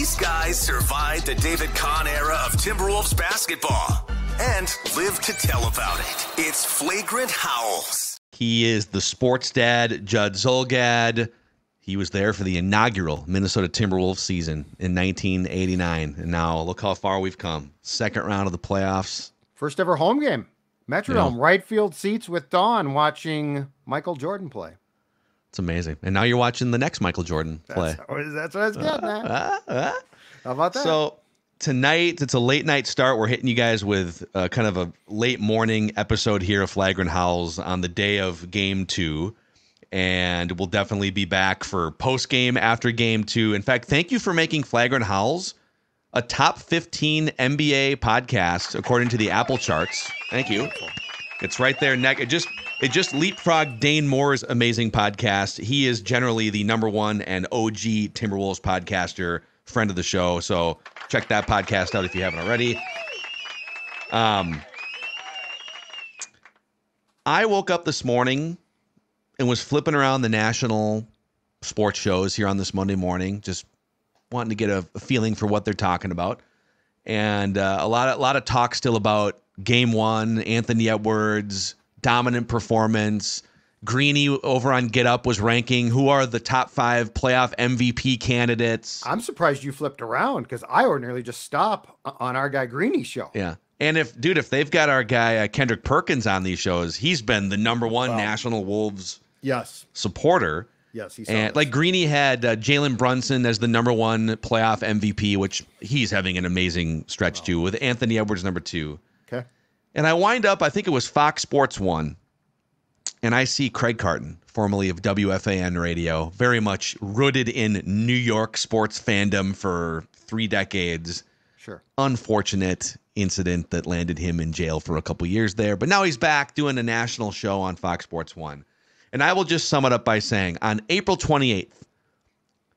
These guys survived the David Kahn era of Timberwolves basketball and live to tell about it. It's Flagrant Howls. He is the sports dad, Judd Zulgad. He was there for the inaugural Minnesota Timberwolves season in 1989. And now look how far we've come. Second round of the playoffs. First ever home game. Metrodome, right field seats with Dawn watching Michael Jordan play. It's amazing. And now you're watching the next Michael Jordan play. That's what I was getting at. How about that? So tonight, it's a late night start. We're hitting you guys with kind of a late morning episode here of Flagrant Howls on the day of Game 2. And we'll definitely be back for post-game after Game 2. In fact, thank you for making Flagrant Howls a top 15 NBA podcast according to the Apple charts. Thank you. It's right there. It just leapfrogged Dane Moore's amazing podcast. He is generally the number one and OG Timberwolves podcaster, friend of the show. So check that podcast out if you haven't already. I woke up this morning and was flipping around the national sports shows here on this Monday morning, just wanting to get a feeling for what they're talking about. And a lot of talk still about Game 1, Anthony Edwards, dominant performance. Greeny over on Get Up was ranking who are the top 5 playoff MVP candidates. I'm surprised you flipped around because I ordinarily just stop on our guy Greeny's show. Yeah. And if they've got our guy Kendrick Perkins on these shows, he's been the number one National Wolves supporter. Yes, he's like Greeny had Jalen Brunson as the number 1 playoff MVP, which he's having an amazing stretch too, with Anthony Edwards number 2. Okay. And I wind up, I think it was Fox Sports 1, and I see Craig Carton, formerly of WFAN Radio, very much rooted in New York sports fandom for 3 decades. Sure. Unfortunate incident that landed him in jail for a couple years there. But now he's back doing a national show on Fox Sports 1. And I will just sum it up by saying on April 28th,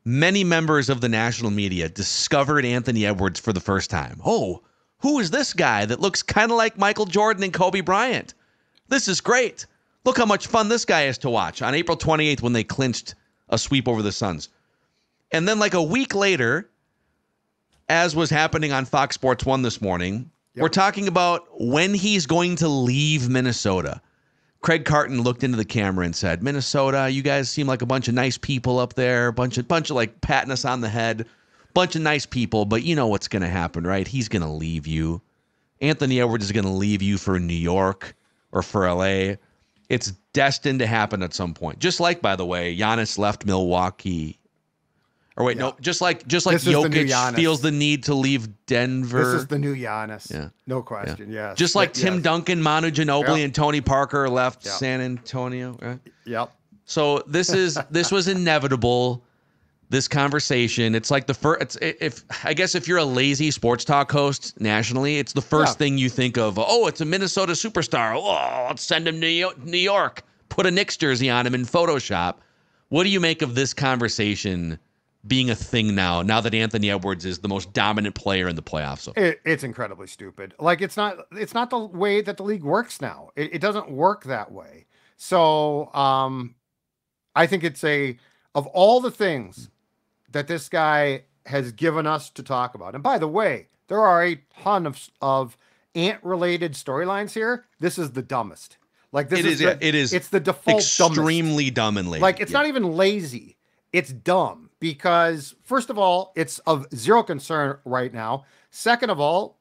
many members of the national media discovered Anthony Edwards for the first time. Oh, who is this guy that looks kind of like Michael Jordan and Kobe Bryant? This is great. Look how much fun this guy is to watch on April 28th when they clinched a sweep over the Suns. And then like a week later, as was happening on Fox Sports 1 this morning, we're talking about when he's going to leave Minnesota. Craig Carton looked into the camera and said, Minnesota, you guys seem like a bunch of nice people up there, bunch of like patting us on the head, bunch of nice people, but you know what's going to happen, right? He's going to leave you. Anthony Edwards is going to leave you for New York or for LA. It's destined to happen at some point. Just like, by the way, Giannis left Milwaukee. Or wait, no, just like Jokic feels the need to leave Denver. This is the new Giannis. Yeah. No question. Yeah. Just like Tim Duncan, Manu Ginobili, and Tony Parker left San Antonio. Right? Yep. So this was inevitable. This conversation. It's like the first. If you're a lazy sports talk host nationally, it's the first thing you think of. Oh, it's a Minnesota superstar. Oh, let's send him to New York. Put a Knicks jersey on him in Photoshop. What do you make of this conversation being a thing now that Anthony Edwards is the most dominant player in the playoffs? It's incredibly stupid. Like it's not the way that the league works now. It doesn't work that way. So I think of all the things that this guy has given us to talk about. And by the way, there are a ton of Ant related storylines here. This is the dumbest. Like this it's the default extremely dumb and lazy. Like it's not even lazy. It's dumb because first of all, it's of zero concern right now. Second of all,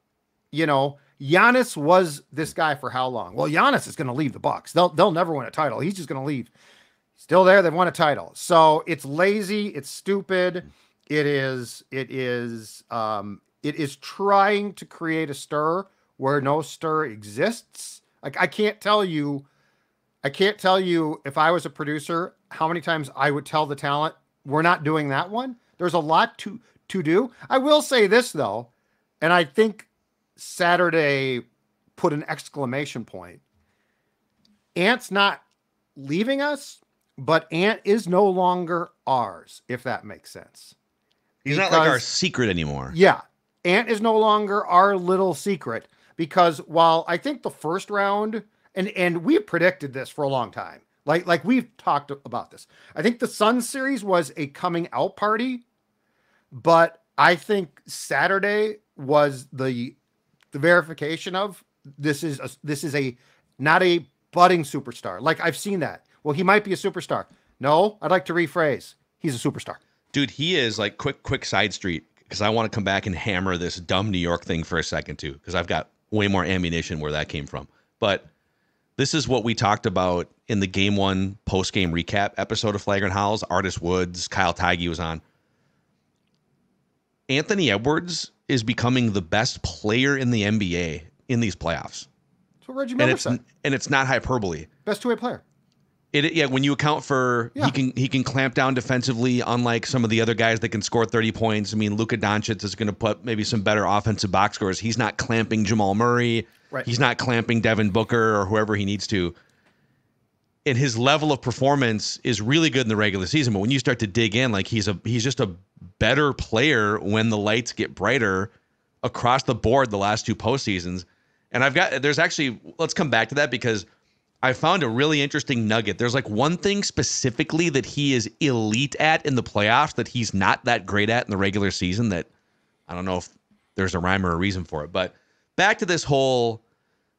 Giannis was this guy for how long? Well, Giannis is going to leave the Bucks. They'll never win a title. He's just going to leave. Still there. They've won a title. So it's lazy. It's stupid. It is trying to create a stir where no stir exists. Like I can't tell you if I was a producer, how many times I would tell the talent, we're not doing that one. There's a lot to do. I will say this though. And I think Saturday put an exclamation point. Ant's not leaving us, but Ant is no longer ours, if that makes sense. He's not like our secret anymore. Yeah. Ant is no longer our little secret because while I think the first round, and we've predicted this for a long time, like we've talked about this. I think the Suns series was a coming out party, but I think Saturday was the verification of this is not a budding superstar. Like, I've seen that. Well, he might be a superstar. No, I'd like to rephrase. He's a superstar. Dude, he is like quick side street, because I want to come back and hammer this dumb New York thing for a second too, because I've got way more ammunition where that came from. But this is what we talked about in the Game 1 post-game recap episode of Flagrant Howls. Artis Woods, Kyle Tighe was on. Anthony Edwards is becoming the best player in the NBA in these playoffs. That's what Reggie Miller said. And it's not hyperbole. Best two-way player. When you account for he can clamp down defensively, unlike some of the other guys that can score 30 points. I mean, Luka Doncic is going to put maybe some better offensive box scores. He's not clamping Jamal Murray. Right. He's not clamping Devin Booker or whoever he needs to. And his level of performance is really good in the regular season. But when you start to dig in, like he's just a better player when the lights get brighter across the board the last two postseasons. And let's come back to that, because I found a really interesting nugget. There's like one thing specifically that he is elite at in the playoffs that he's not that great at in the regular season, that I don't know if there's a rhyme or a reason for it. But back to this whole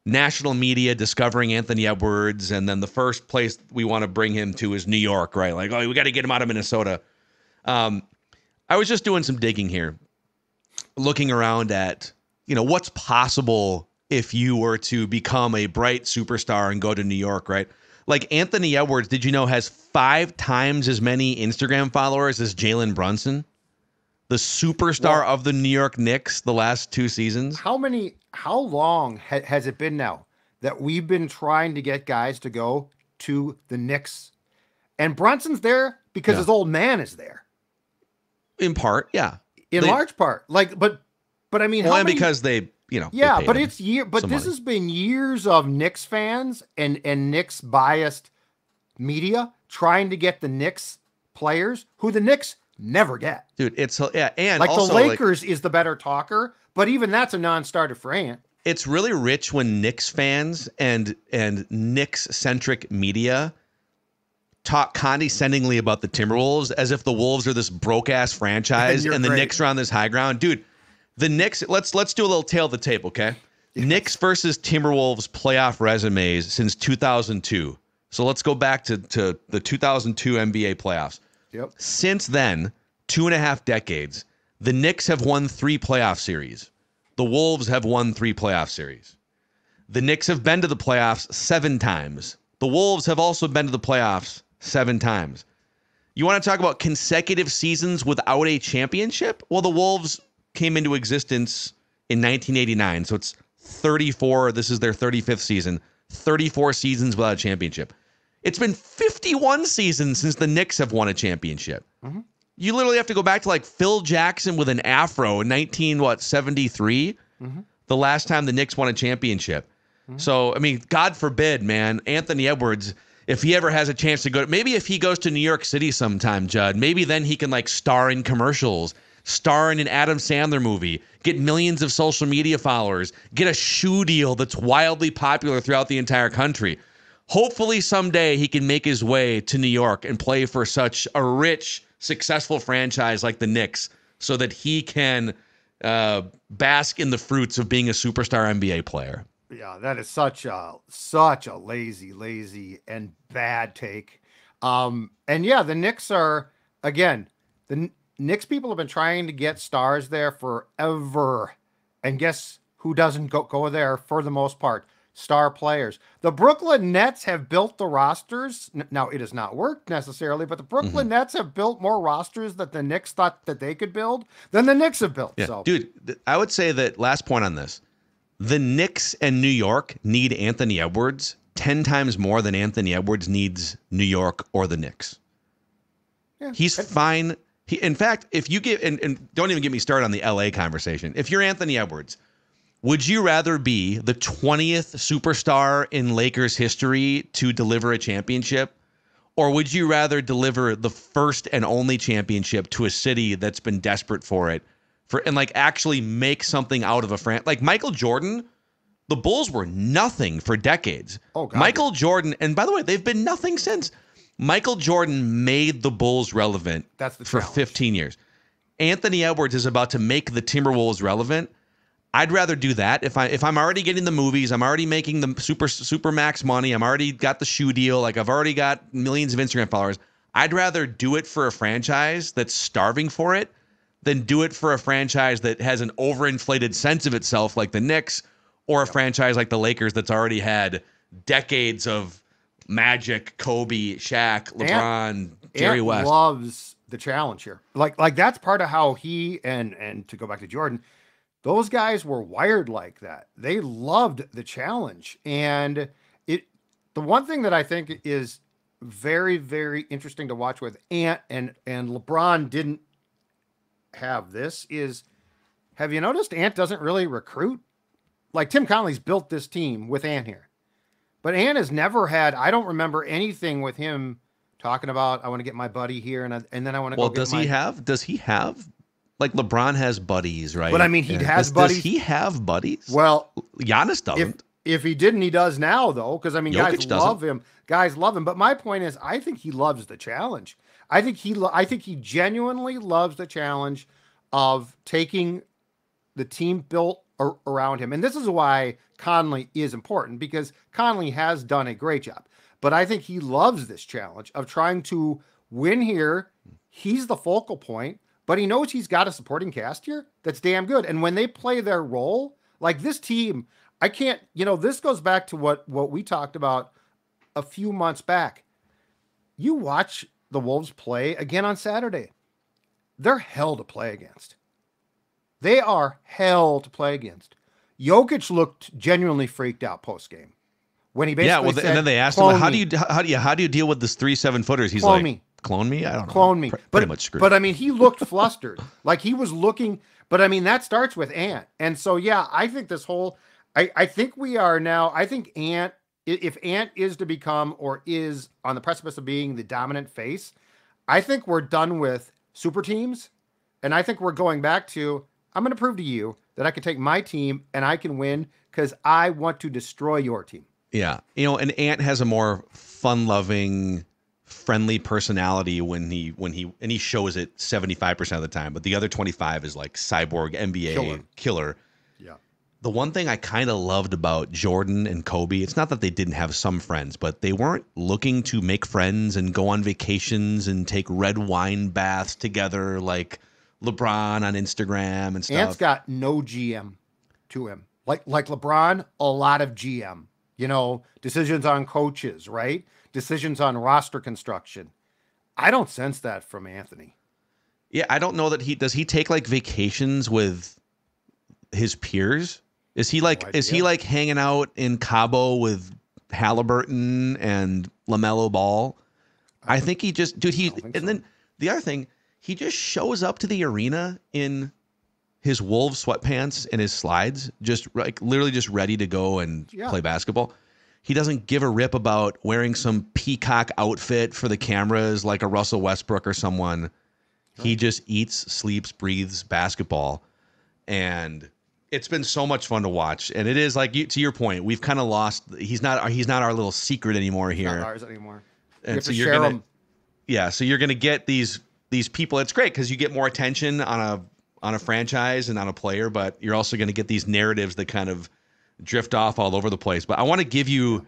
national media discovering Anthony Edwards, and then the first place we want to bring him to is New York, right? Like, oh, we got to get him out of Minnesota. I was just doing some digging here, looking around at, what's possible if you were to become a bright superstar and go to New York, right? Like Anthony Edwards, did you know, has 5 times as many Instagram followers as Jalen Brunson, the superstar of the New York Knicks the last 2 seasons? How long has it been now that we've been trying to get guys to go to the Knicks? And Brunson's there because his old man is there. In part, yeah. In large part. Like, but I mean, because they, yeah, but this has been years of Knicks fans and Knicks biased media trying to get the Knicks players who the Knicks never get. Dude, and like also, the Lakers is the better talker, but even that's a non-starter for Ant. It's really rich when Knicks fans and Knicks-centric media talk condescendingly about the Timberwolves as if the Wolves are this broke-ass franchise and the Knicks are on this high ground. Dude, the Knicks, let's do a little tail of the tape, okay? Yes. Knicks versus Timberwolves playoff resumes since 2002. So let's go back to the 2002 NBA playoffs. Yep. Since then, 2.5 decades, the Knicks have won 3 playoff series. The Wolves have won 3 playoff series. The Knicks have been to the playoffs 7 times. The Wolves have also been to the playoffs 7 times. You want to talk about consecutive seasons without a championship? Well, the Wolves came into existence in 1989, so it's 34. This is their 35th season. 34 seasons without a championship. It's been 51 seasons since the Knicks have won a championship. Mm-hmm. You literally have to go back to like Phil Jackson with an afro in 1973, the last time the Knicks won a championship. Mm-hmm. So, I mean, God forbid, man, Anthony Edwards, if he ever has a chance to go, maybe if he goes to New York City sometime, Judd, maybe then he can like star in commercials, star in an Adam Sandler movie, get millions of social media followers, get a shoe deal that's wildly popular throughout the entire country. Hopefully someday he can make his way to New York and play for such a rich, successful franchise like the Knicks so that he can bask in the fruits of being a superstar NBA player. Yeah, that is such a lazy and bad take. And yeah, the Knicks are, again, the Knicks people have been trying to get stars there forever. And guess who doesn't go there for the most part? Star players. The Brooklyn Nets have built the rosters. Now, it has not worked necessarily, but the Brooklyn Nets have built more rosters that the Knicks thought that they could build than the Knicks have built. Yeah. So, dude, I would say that last point on this, the Knicks and New York need Anthony Edwards 10 times more than Anthony Edwards needs New York or the Knicks. Yeah. He's fine. In fact, if you get, and don't even get me started on the LA conversation. If you're Anthony Edwards, would you rather be the 20th superstar in Lakers history to deliver a championship? Or would you rather deliver the first and only championship to a city that's been desperate for it, and like actually make something out of a franchise? Like Michael Jordan, the Bulls were nothing for decades. Oh, God. Michael Jordan, and by the way, they've been nothing since. Michael Jordan made the Bulls relevant for 15 years. Anthony Edwards is about to make the Timberwolves relevant, I'd rather do that. If I'm already getting the movies, I'm already making the super max money, I'm already got the shoe deal, like I've already got millions of Instagram followers. I'd rather do it for a franchise that's starving for it than do it for a franchise that has an overinflated sense of itself like the Knicks, or a franchise like the Lakers that's already had decades of Magic, Kobe, Shaq, LeBron, Jerry West. Loves the challenge here. Like that's part of how he and to go back to Jordan, those guys were wired like that. They loved the challenge. And the one thing that I think is very, very interesting to watch with Ant and LeBron didn't have this is, have you noticed Ant doesn't really recruit? Like Tim Connelly's built this team with Ant here, but Ant has never had, I don't remember anything with him talking about, I want to get my buddy here. And then I want to does he have, like LeBron has buddies, right? But I mean, he has buddies. Does he have buddies? Well, Giannis doesn't. If he didn't, he does now though. Cause I mean, Jokic love him. Guys love him. But my point is, I think he loves the challenge. I think he genuinely loves the challenge of taking the team built around him. And this is why Conley is important, because Conley has done a great job. But I think he loves this challenge of trying to win here. He's the focal point, but he knows he's got a supporting cast here that's damn good. And when they play their role, like this team, I can't, this goes back to what we talked about a few months back. You watch the Wolves play again on Saturday. They're hell to play against. They are hell to play against. Jokic looked genuinely freaked out post game when he basically said, and then they asked him, how do you deal with this 3 7-footers? He's clone like, me. Clone me? I don't know. Clone me. Pretty much screwed. But I mean, he looked flustered, like he was looking. But I mean, that starts with Ant, and so yeah, I think this whole, I think we are now. I think Ant, if Ant is to become or is on the precipice of being the dominant face, I think we're done with super teams, and I think we're going back to, I'm going to prove to you that I can take my team and I can win because I want to destroy your team. Yeah. And Ant has a more fun-loving, friendly personality when he shows it 75% of the time, but the other 25 is like cyborg NBA killer. Yeah. The one thing I kind of loved about Jordan and Kobe, it's not that they didn't have some friends, but they weren't looking to make friends and go on vacations and take red wine baths together like LeBron on Instagram and stuff. Ant's got no GM to him. Like LeBron, a lot of GM. Decisions on coaches, right? Decisions on roster construction. I don't sense that from Anthony. Yeah, I don't know that does he take like vacations with his peers? Is he like hanging out in Cabo with Halliburton and LaMelo Ball? I think he just then the other thing, he just shows up to the arena in his Wolves sweatpants and his slides, just like literally just ready to go and play basketball. He doesn't give a rip about wearing some peacock outfit for the cameras like a Russell Westbrook or someone. Right. He just eats, sleeps, breathes basketball. And it's been so much fun to watch. And it is like, to your point, we've kind of lost. He's not our little secret anymore here. Not ours anymore. And so you're going to, so you're going to get these people. It's great because you get more attention on a franchise and on a player, but you're also going to get these narratives that kind of drift off all over the place. But I want to give you,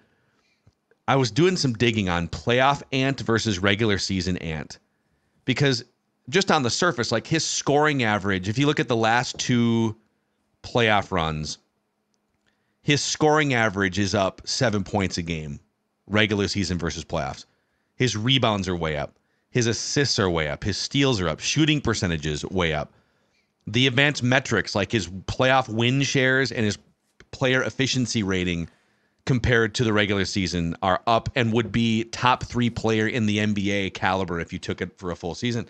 I was doing some digging on playoff Ant versus regular season Ant, because just on the surface, like his scoring average, if you look at the last 2 playoff runs, his scoring average is up 7 points a game, regular season versus playoffs. His rebounds are way up. His assists are way up. His steals are up. Shooting percentages way up. The advanced metrics, like his playoff win shares and his player efficiency rating compared to the regular season, are up and would be top 3 player in the NBA caliber if you took it for a full season.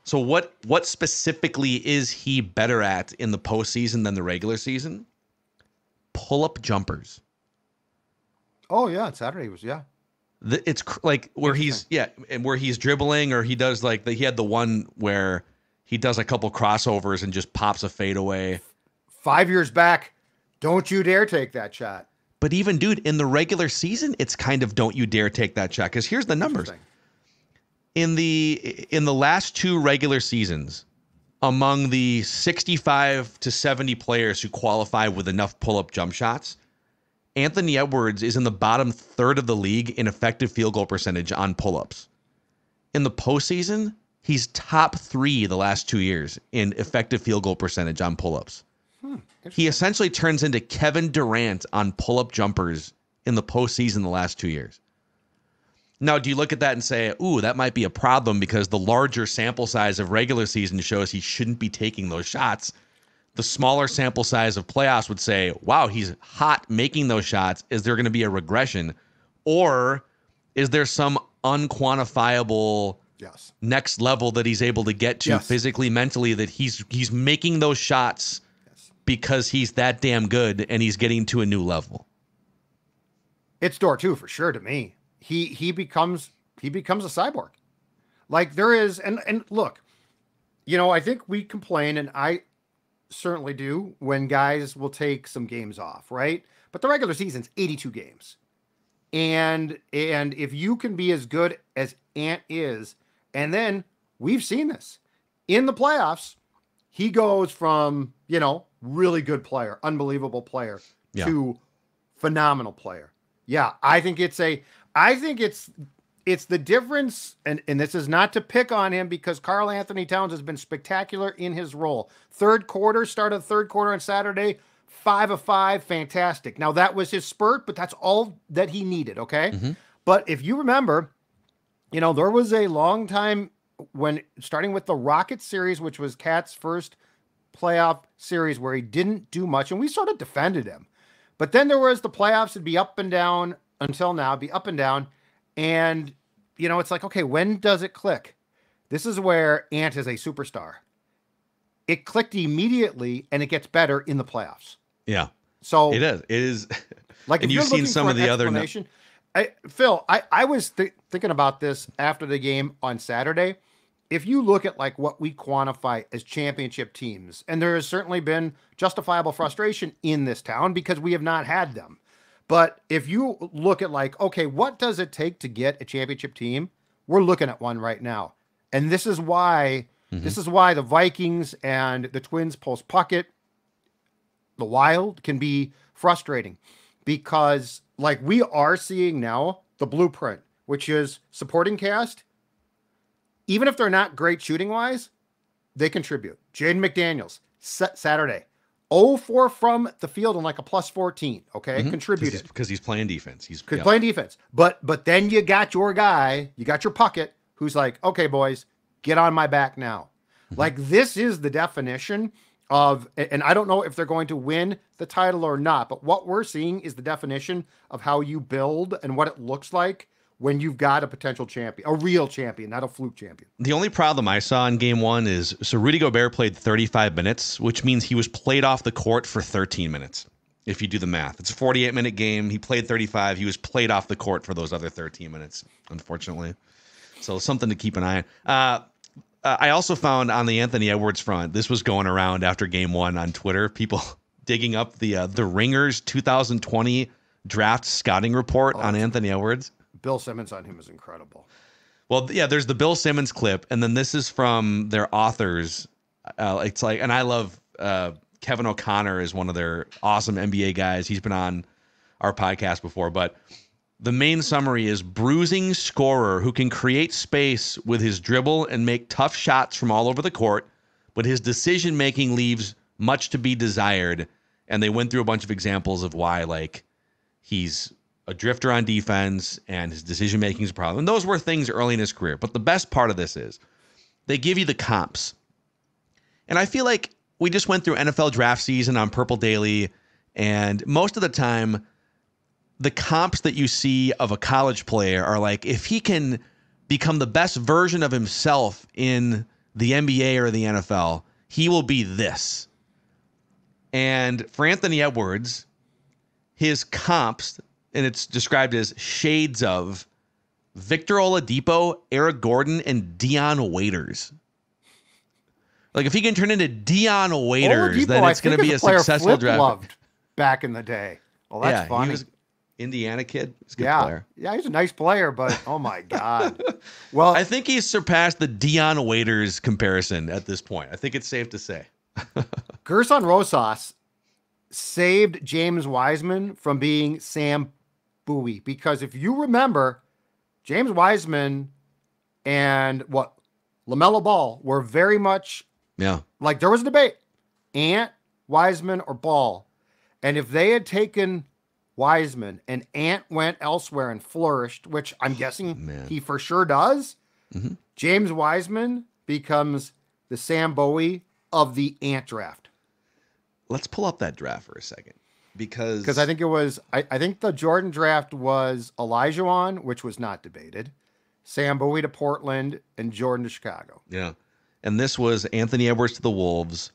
So what specifically is he better at in the postseason than the regular season? Pull-up jumpers. Oh yeah, Saturday was It's like where he's and where he's dribbling, or he does like he had the one where he does a couple crossovers and just pops a fadeaway. 5 years back, don't you dare take that shot. But even, dude, in the regular season, it's kind of don't you dare take that shot, because here's the numbers. In the last 2 regular seasons, among the 65 to 70 players who qualify with enough pull-up jump shots, Anthony Edwards is in the bottom third of the league in effective field goal percentage on pull-ups. In the postseason, he's top 3 the last 2 years in effective field goal percentage on pull-ups. He essentially turns into Kevin Durant on pull-up jumpers in the postseason the last 2 years. Now, do you look at that and say, ooh, that might be a problem because the larger sample size of regular season shows he shouldn't be taking those shots? The smaller sample size of playoffs would say, wow, he's hot making those shots. Is there going to be a regression? Or is there some unquantifiable next level that he's able to get to physically, mentally, that he's making those shots because he's that damn good and he's getting to a new level? It's door 2 for sure to me. He becomes a cyborg. Like there is, and look, I think we complain, and I certainly do, when guys will take some games off, right? But the regular season's 82 games. And if you can be as good as Ant is, and then we've seen this in the playoffs, he goes from, really good player, unbelievable player to phenomenal player. Yeah, I think it's the difference, and this is not to pick on him because Karl Anthony Towns has been spectacular in his role. Started third quarter on Saturday, 5 of 5, fantastic. Now that was his spurt, but that's all that he needed, okay? Mm-hmm. But if you remember, there was a long time when, starting with the Rockets series, which was Cat's first playoff series where he didn't do much, and we sort of defended him. But then there was the playoffs, it'd be up and down until now, be up and down. And, it's like, okay, when does it click? This is where Ant is a superstar. It clicked immediately, and it gets better in the playoffs. Yeah. So it is. It is. Like, and you've seen some of the other. Phil, I was thinking about this after the game on Saturday. If you look at like what we quantify as championship teams, and there has certainly been justifiable frustration in this town because we have not had them. But if you look at like, okay, what does it take to get a championship team? We're looking at one right now. And this is why the Vikings and the Twins post Puckett, the Wild, can be frustrating because like we are seeing now the blueprint, which is supporting cast. Even if they're not great shooting wise, they contribute. Jaden McDaniels, Saturday, 0-4 from the field and like a plus 14. Okay, contributed because he's playing defense. He's playing defense. But then you got your guy, you got your Puckett, who's like, okay, boys, get on my back now. Mm-hmm. Like this is the definition of, and I don't know if they're going to win the title or not, but what we're seeing is the definition of how you build and what it looks like when you've got a potential champion, a real champion, not a fluke champion. The only problem I saw in game 1 is, so Rudy Gobert played 35 minutes, which means he was played off the court for 13 minutes. If you do the math, it's a 48-minute game. He played 35. He was played off the court for those other 13 minutes, unfortunately. So something to keep an eye on. I also found on the Anthony Edwards front, this was going around after game 1 on Twitter, people digging up the Ringers 2020 draft scouting report on Anthony Edwards. Bill Simmons on him is incredible. Well, yeah, there's the Bill Simmons clip, and then this is from their authors. It's like, and I love Kevin O'Connor is one of their awesome NBA guys. He's been on our podcast before, but the main summary is bruising scorer who can create space with his dribble and make tough shots from all over the court, but his decision-making leaves much to be desired. And they went through a bunch of examples of why, like, he's a drifter on defense and his decision-making is a problem. And those were things early in his career. But the best part of this is they give you the comps. And I feel like we just went through NFL draft season on Purple Daily, and most of the time, the comps that you see of a college player are like, if he can become the best version of himself in the NBA or the NFL, he will be this. And for Anthony Edwards, his comps, and it's described as shades of Victor Oladipo, Eric Gordon, and Dion Waiters. Like, if he can turn into Dion Waiters, Oladipo, then it's going to be a successful draft. Loved back in the day. Well, that's funny. Indiana kid. He's a good Yeah. player. Yeah, he's a nice player, but oh my God. Well, I think he's surpassed the Dion Waiters comparison at this point. I think it's safe to say. Gerson Rosas saved James Wiseman from being Sam Bowie, because if you remember, James Wiseman and LaMelo Ball were very much like there was a debate, Ant, Wiseman, or Ball. And if they had taken Wiseman and Ant went elsewhere and flourished, which I'm guessing he for sure does, James Wiseman becomes the Sam Bowie of the Ant draft. Let's pull up that draft for a second, because I think it was, I think the Jordan draft was Olajuwon, which was not debated, Sam Bowie to Portland, and Jordan to Chicago. Yeah. And this was Anthony Edwards to the Wolves,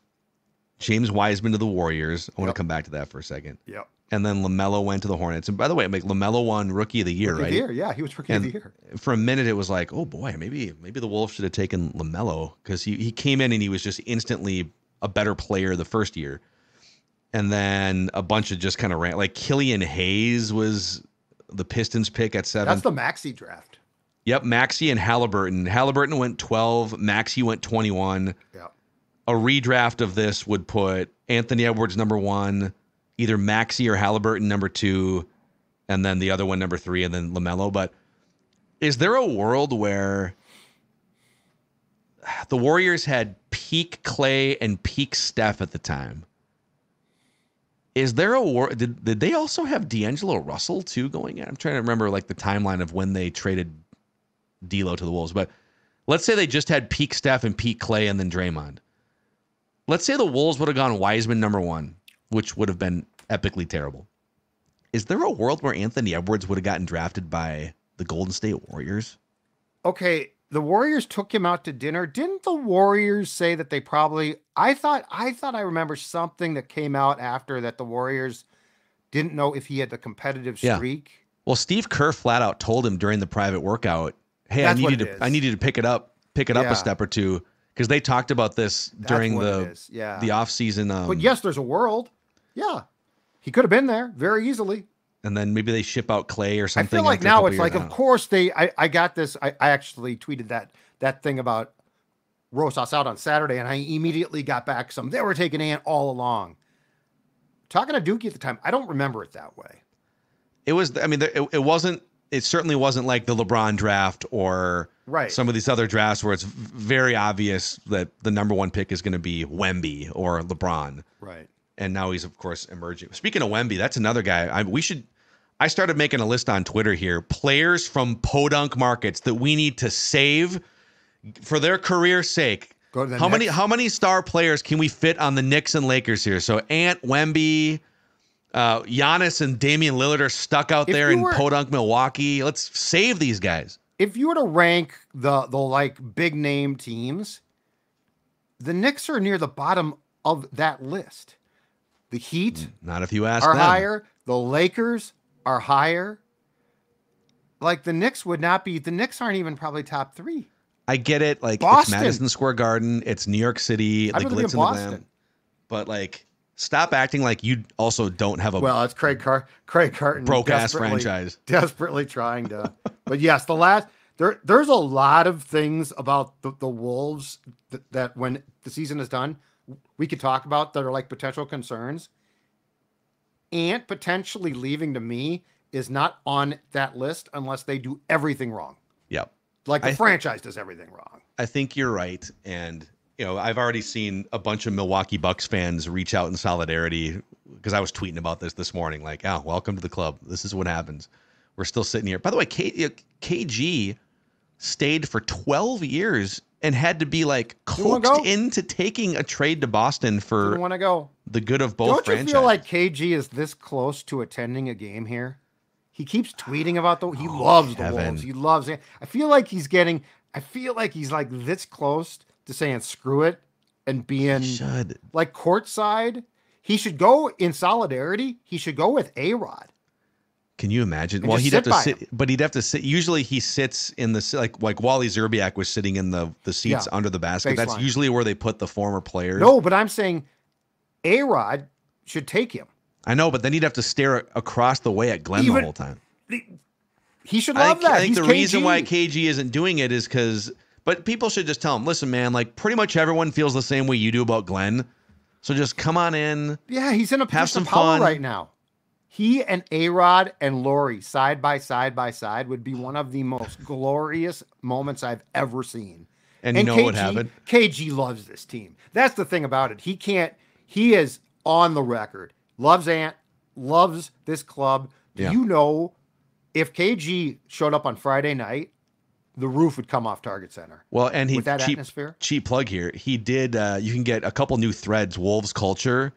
James Wiseman to the Warriors. I want to come back to that for a second. Yep. And then LaMelo went to the Hornets. And by the way, LaMelo won Rookie of the Year, Rookie right? of the Year, yeah. He was Rookie of the Year. For a minute, it was like, oh boy, maybe the Wolves should have taken LaMelo, because he came in and he was just instantly a better player the first year. And then a bunch of just kind of ran. Like Killian Hayes was the Pistons pick at 7. That's the Maxey draft. Yep, Maxey and Halliburton. Halliburton went 12. Maxey went 21. Yeah. A redraft of this would put Anthony Edwards number 1, either Maxey or Halliburton number 2, and then the other one number 3, and then LaMelo. But is there a world where the Warriors had peak Clay and peak Steph at the time? Is there a war? Did they also have D'Angelo Russell too going in? I'm trying to remember like the timeline of when they traded D'Lo to the Wolves. But let's say they just had peak Steph and peak Clay and then Draymond. Let's say the Wolves would have gone Wiseman number 1, which would have been epically terrible. Is there a world where Anthony Edwards would have gotten drafted by the Golden State Warriors? Okay, the Warriors took him out to dinner. Didn't the Warriors say that they probably... I thought I remember something that came out after that the Warriors didn't know if he had the competitive streak. Well, Steve Kerr flat out told him during the private workout, hey, I need you to pick it up a step or two, because they talked about this during the offseason. But yes, there's a world. Yeah. He could have been there very easily. And then maybe they ship out Clay or something. I feel like now it's like, of course I got this. I actually tweeted that thing about Rosas out on Saturday, and I immediately got back they were taking Ant all along. Talking to Dookie at the time, I don't remember it that way. It was, I mean, it certainly wasn't like the LeBron draft or some of these other drafts where it's very obvious that the number 1 pick is going to be Wemby or LeBron. Right. And now he's, of course, emerging. Speaking of Wemby, that's another guy. I started making a list on Twitter here. Players from podunk markets that we need to save for their career's sake. Go to the How many star players can we fit on the Knicks and Lakers here? So Ant, Wemby, Giannis, and Damian Lillard are stuck out there in podunk Milwaukee. Let's save these guys. If you were to rank the like big name teams, the Knicks are near the bottom of that list. The Heat, not if you ask are them. higher. The Lakers are higher. Like the Knicks would not be. The Knicks aren't even probably top 3. I get it. Like Boston. It's Madison Square Garden. It's New York City. Like glitz and glam. But like, stop acting like you also don't have a. Well, it's Craig Carton, broke ass franchise, desperately trying to. But yes, there's a lot of things about the Wolves that when the season is done, we could talk about that are like potential concerns. Ant potentially leaving, to me, is not on that list unless they do everything wrong. Yep. Like the franchise does everything wrong. I think you're right. And, I've already seen a bunch of Milwaukee Bucks fans reach out in solidarity, because I was tweeting about this morning. Like, welcome to the club. This is what happens. We're still sitting here. By the way, KG stayed for 12 years and had to be like coaxed into taking a trade to Boston for the good of both franchises. Don't you feel like KG is this close to attending a game here? He keeps tweeting about he loves the Wolves. He loves it. I feel like he's like this close to saying screw it and being like courtside. He should go in solidarity. He should go with A-Rod. Can you imagine? Well, he'd have to sit, but he'd have to sit. Usually he sits in the, like Wally Zerbiak was sitting in the seats under the basket. That's usually where they put the former players. No, but I'm saying A-Rod should take him. I know, but then he'd have to stare across the way at Glenn the whole time. He should love that. I think He's the KG. reason why KG isn't doing it is because, but people should just tell him, listen, man, like pretty much everyone feels the same way you do about Glenn. So just come on in. Yeah, he's in a have position some of power fun right now. He and A-Rod and Lori side by side would be one of the most glorious moments I've ever seen. And you know KG, what happened? KG loves this team. That's the thing about it. He is on the record. Loves Ant, loves this club. Do you know if KG showed up on Friday night, the roof would come off Target Center? Well, and with that atmosphere. Cheap plug here. He did. You can get a couple new threads, Wolves Culture,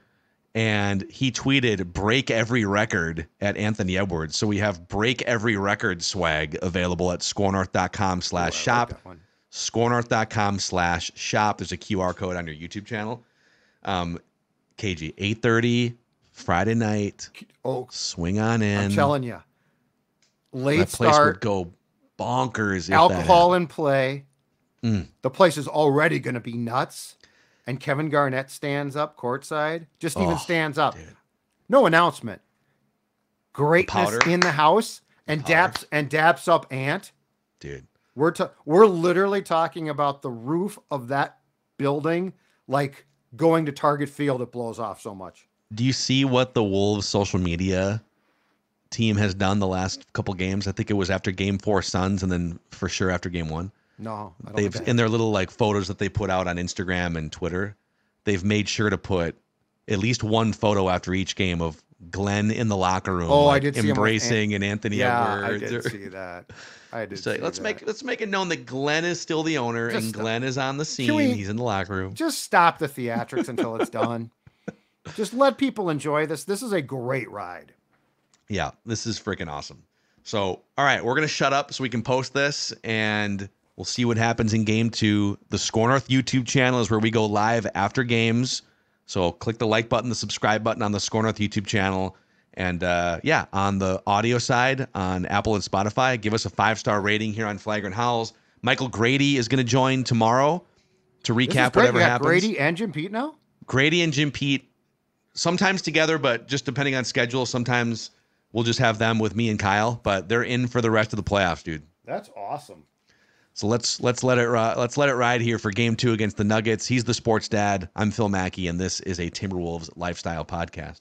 and he tweeted "break every record" at Anthony Edwards. So we have "break every record" swag available at scorenorth.com/shop. Scorenorth.com/shop. There's a QR code on your YouTube channel. KG 8:30 Friday night. Oh, swing on in. I'm telling you, late that place start. would go bonkers. Alcohol in play. The place is already going to be nuts. And Kevin Garnett stands up courtside. Just even stands up. Dude. No announcement. Greatness in the house and daps up Ant. Dude. We're literally talking about the roof of that building, like going to Target Field. It blows off so much. Do you see what the Wolves social media team has done the last couple games? I think it was after Game 4 Suns, and then for sure after Game 1. No, I don't they've in their little like photos that they put out on Instagram and Twitter. They've made sure to put at least one photo after each game of Glenn in the locker room. Oh, like, I did see embracing and Anthony Edwards. I did see that. Let's make it known that Glenn is still the owner and Glenn is on the scene. He's in the locker room. Just stop the theatrics until it's done. Just let people enjoy this. This is a great ride. Yeah, this is freaking awesome. So, all right, we're going to shut up so we can post this, and we'll see what happens in Game 2. The SKOR North YouTube channel is where we go live after games. So click the like button, the subscribe button on the SKOR North YouTube channel. And, on the audio side, on Apple and Spotify, give us a 5-star rating here on Flagrant Howls. Michael Grady is going to join tomorrow to recap whatever happens. Grady and Jim Pete now? Grady and Jim Pete, sometimes together, but just depending on schedule. Sometimes we'll just have them with me and Kyle, but they're in for the rest of the playoffs, dude. That's awesome. So let's let it ride here for Game 2 against the Nuggets. He's the sports dad. I'm Phil Mackey, and this is a Timberwolves lifestyle podcast.